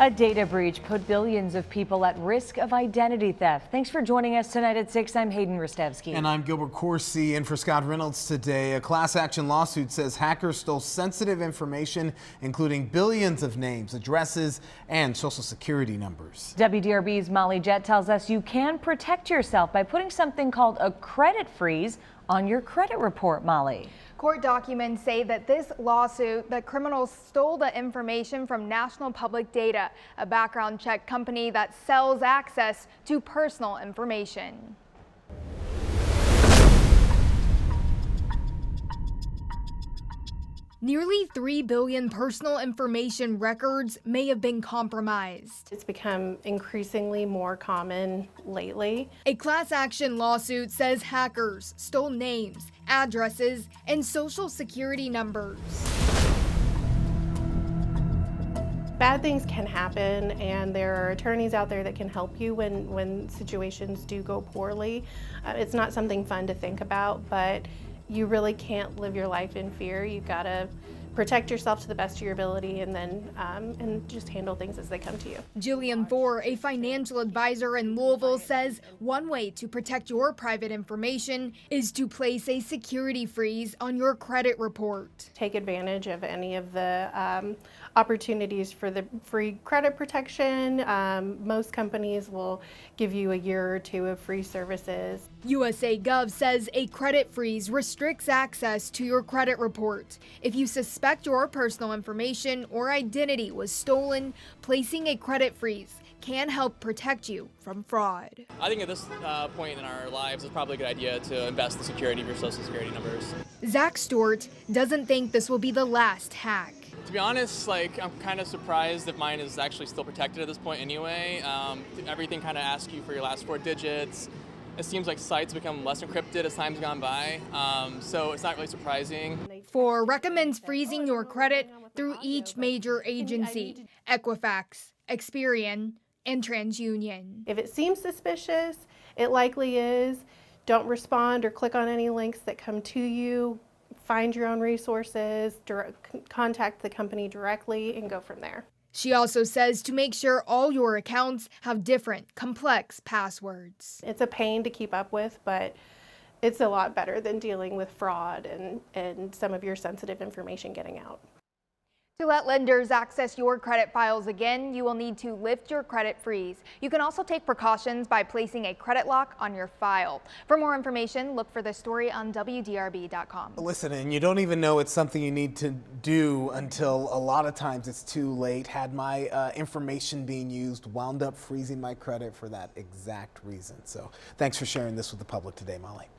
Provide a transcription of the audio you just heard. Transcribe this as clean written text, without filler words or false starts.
A data breach put billions of people at risk of identity theft. Thanks for joining us tonight at 6. I'm Hayden Rostevsky. And I'm Gilbert Corsi in for Scott Reynolds today. A class action lawsuit says hackers stole sensitive information, including billions of names, addresses, and social security numbers. WDRB's Molly Jett tells us you can protect yourself by putting something called a credit freeze on your credit report, Molly. Court documents say that this lawsuit, the criminals stole the information from National Public Data, a background check company that sells access to personal information. Nearly 3 billion personal information records may have been compromised. It's become increasingly more common lately. A class action lawsuit says hackers stole names, addresses, and social security numbers. Bad things can happen, and there are attorneys out there that can help you when situations do go poorly. It's not something fun to think about, but you really can't live your life in fear. You've got to protect yourself to the best of your ability and then and just handle things as they come to you. Jillian Four, a financial advisor in Louisville, says one way to protect your private information is to place a security freeze on your credit report. Take advantage of any of the opportunities for the free credit protection. Most companies will give you a year or two of free services. USA Gov says a credit freeze restricts access to your credit report. If you suspect your personal information or identity was stolen, placing a credit freeze can help protect you from fraud. I think at this point in our lives, it's probably a good idea to invest in the security of your social security numbers. Zach Stewart doesn't think this will be the last hack. To be honest, I'm kind of surprised if mine is actually still protected at this point anyway. Everything kind of asks you for your last 4 digits. It seems like sites become less encrypted as time's gone by, so it's not really surprising. Four recommends freezing your credit through each major agency: Equifax, Experian, and TransUnion. If it seems suspicious, it likely is. Don't respond or click on any links that come to you. Find your own resources, contact the company directly, and go from there. She also says to make sure all your accounts have different, complex passwords. It's a pain to keep up with, but it's a lot better than dealing with fraud and some of your sensitive information getting out. To let lenders access your credit files again, you will need to lift your credit freeze. You can also take precautions by placing a credit lock on your file. For more information, look for the story on WDRB.com. Listen, and you don't even know it's something you need to do until a lot of times it's too late. Had my information being used, wound up freezing my credit for that exact reason. So thanks for sharing this with the public today, Molly.